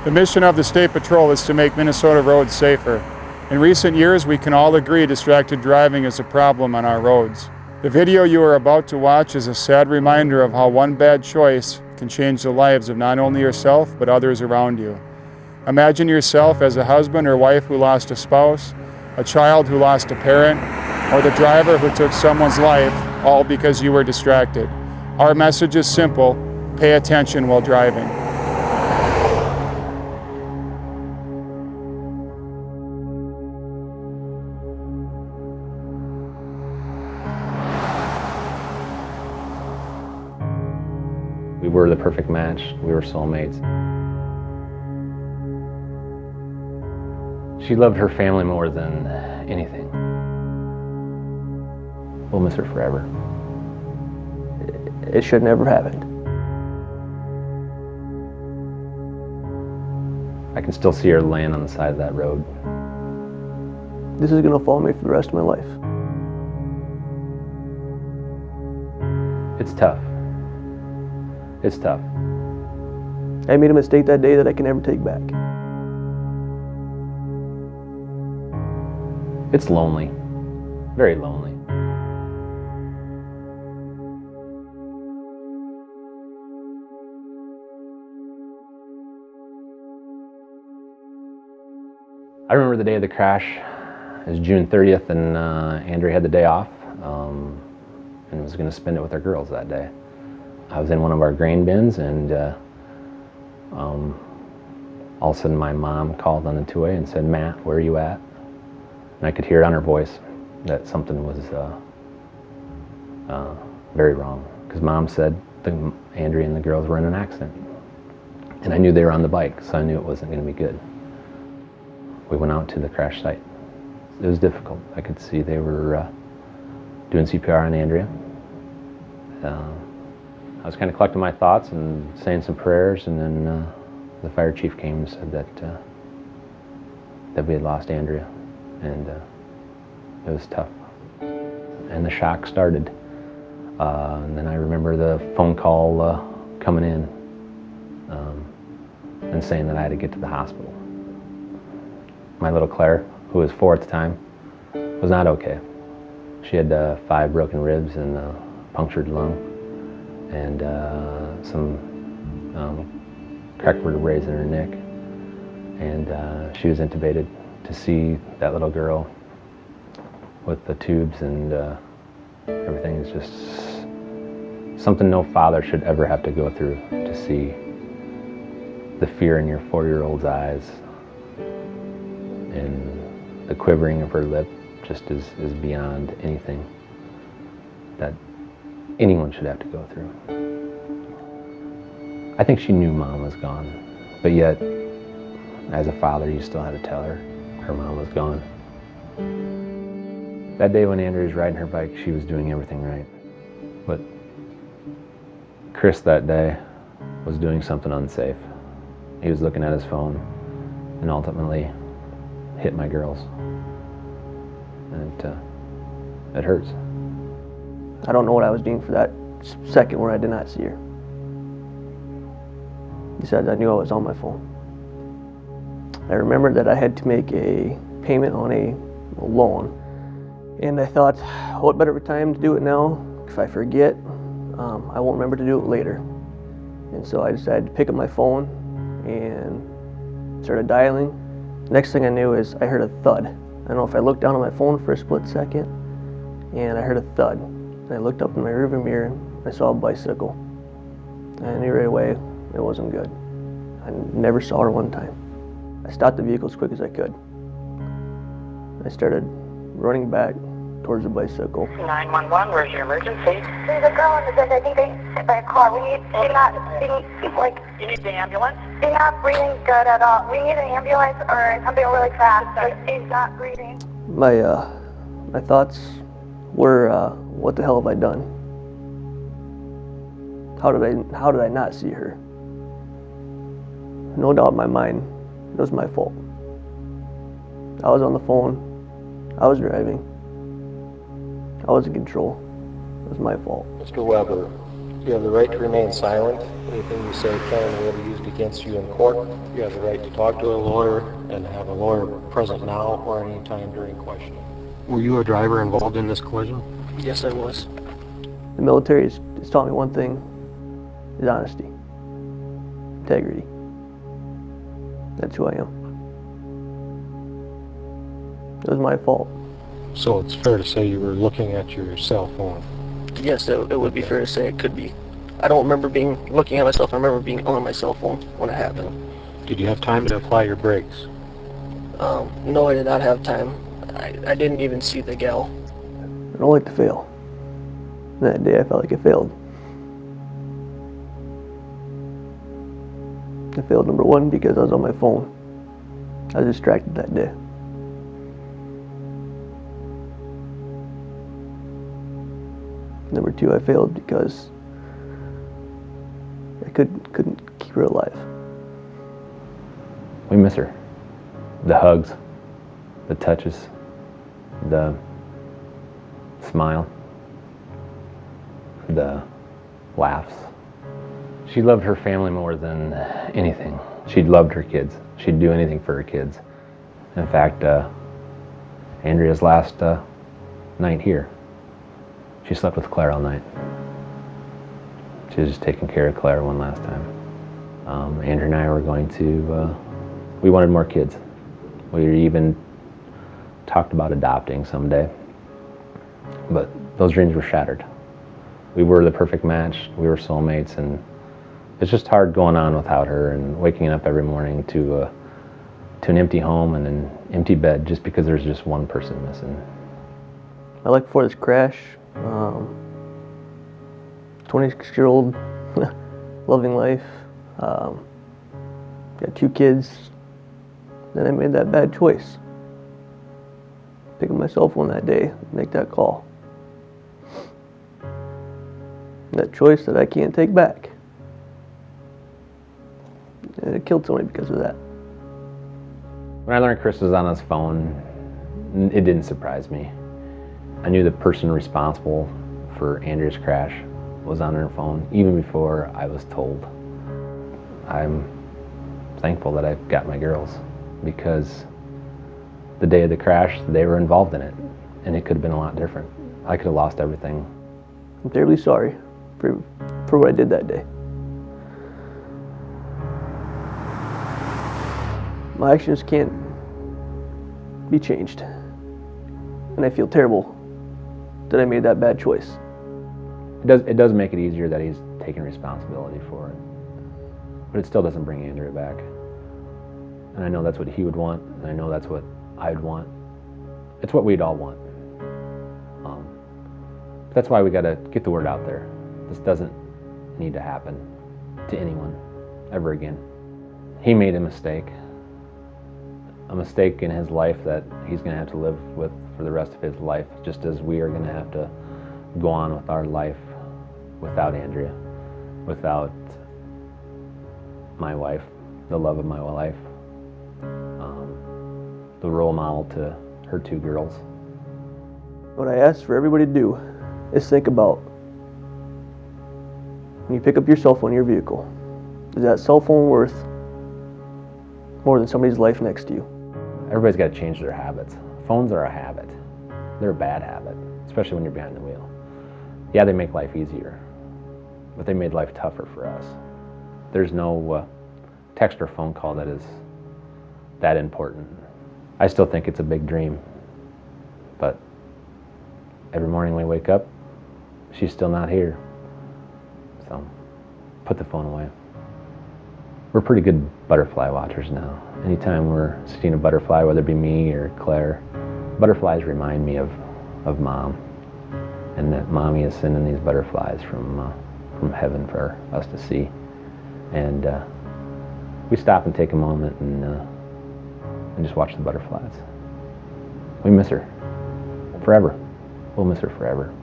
The mission of the State Patrol is to make Minnesota roads safer. In recent years, we can all agree distracted driving is a problem on our roads. The video you are about to watch is a sad reminder of how one bad choice can change the lives of not only yourself, but others around you. Imagine yourself as a husband or wife who lost a spouse, a child who lost a parent, or the driver who took someone's life, all because you were distracted. Our message is simple: pay attention while driving. We were the perfect match. We were soulmates. She loved her family more than anything. We'll miss her forever. It should never happened. I can still see her laying on the side of that road. This is gonna follow me for the rest of my life. It's tough. It's tough. I made a mistake that day that I can never take back. It's lonely. Very lonely. I remember the day of the crash. It was June 30th, and Andrea had the day off and was going to spend it with our girls that day. I was in one of our grain bins, and all of a sudden my mom called on the two-way and said, "Matt, where are you at?" And I could hear it on her voice that something was very wrong, because Mom said Andrea and the girls were in an accident. And I knew they were on the bike, so I knew it wasn't going to be good. We went out to the crash site. It was difficult. I could see they were doing CPR on Andrea. I was kind of collecting my thoughts and saying some prayers, and then the fire chief came and said that we had lost Andrea, and it was tough. And the shock started. And then I remember the phone call coming in and saying that I had to get to the hospital. My little Claire, who was 4 at the time, was not okay. She had 5 broken ribs and a punctured lung, and some cracked vertebrae in her neck, and she was intubated. To see that little girl with the tubes and everything is just something no father should ever have to go through. To see the fear in your 4-year-old's eyes and the quivering of her lip just is beyond anything that anyone should have to go through. I think she knew Mom was gone, but yet, as a father, you still had to tell her her mom was gone. That day when Andrea was riding her bike, she was doing everything right. But Chris that day was doing something unsafe. He was looking at his phone and ultimately hit my girls. And it hurts. I don't know what I was doing for that second where I did not see her. Besides, I knew I was on my phone. I remember that I had to make a payment on a loan, and I thought, what better time to do it now? If I forget, I won't remember to do it later. And so I decided to pick up my phone and started dialing. Next thing I knew is I heard a thud. I don't know if I looked down at my phone for a split second, and I heard a thud. And I looked up in my rearview mirror and I saw a bicycle. And I knew right away it wasn't good. I never saw her one time. I stopped the vehicle as quick as I could. I started running back towards the bicycle. 911, where's your emergency? There's a girl in the bed. I think they hit by a car. You need the ambulance? She's not breathing good at all. We need an ambulance or something really fast. She's not breathing. My thoughts were, what the hell have I done? How did I not see her? No doubt in my mind, it was my fault. I was on the phone. I was driving. I was in control. It was my fault. Mr. Weber, You have the right to remain silent. Anything you say can and will be used against you in court. You have the right to talk to a lawyer and have a lawyer present now or any time during questioning. Were you a driver involved in this collision? Yes, I was. The military has taught me one thing, is honesty, integrity. That's who I am. It was my fault. So it's fair to say you were looking at your cell phone. Yes, it would be fair to say it could be. I don't remember looking at myself. I remember being on my cell phone when it happened. Did you have time to apply your brakes? No, I did not have time. I didn't even see the gal. I don't like to fail. That day I felt like I failed. I failed, number one, because I was on my phone. I was distracted that day. Number two, I failed because I couldn't keep her alive. We miss her. The hugs, the touches, the smile, the laughs. She loved her family more than anything. She loved her kids. She'd do anything for her kids. In fact, Andrea's last night here, she slept with Claire all night. She was just taking care of Claire one last time. Andrea and I were going to, we wanted more kids. We even talked about adopting someday, but those dreams were shattered. We were the perfect match, we were soulmates, and it's just hard going on without her and waking up every morning to an empty home and an empty bed just because there's just one person missing. Like before this crash, 26-year-old, loving life, got 2 kids. Then I made that bad choice. Pick up my cell phone that day, make that call. That choice that I can't take back. And it killed somebody because of that. When I learned Chris was on his phone, it didn't surprise me. I knew the person responsible for Andrea's crash was on her phone even before I was told. I'm thankful that I've got my girls because the day of the crash, they were involved in it, and it could have been a lot different. I could have lost everything. I'm terribly sorry for what I did that day. My actions can't be changed, and I feel terrible that I made that bad choice. It does make it easier that he's taking responsibility for it, but it still doesn't bring Andrea back. And I know that's what he would want, and I know that's what I'd want. It's what we'd all want. That's why we got to get the word out there. This doesn't need to happen to anyone ever again. He made a mistake in his life that he's going to have to live with for the rest of his life, just as we are going to have to go on with our life without Andrea, without my wife, the love of my life, the role model to her 2 girls. What I ask for everybody to do is think about when you pick up your cell phone in your vehicle, is that cell phone worth more than somebody's life next to you? Everybody's got to change their habits. Phones are a habit. They're a bad habit, especially when you're behind the wheel. Yeah, they make life easier, but they made life tougher for us. There's no text or phone call that is that important. I still think it's a big dream, but every morning we wake up, she's still not here. So, put the phone away. We're pretty good butterfly watchers now. Anytime we're seeing a butterfly, whether it be me or Claire, butterflies remind me of Mom, and that Mommy is sending these butterflies from heaven for us to see. And we stop and take a moment and just watch the butterflies. We miss her forever. We'll miss her forever.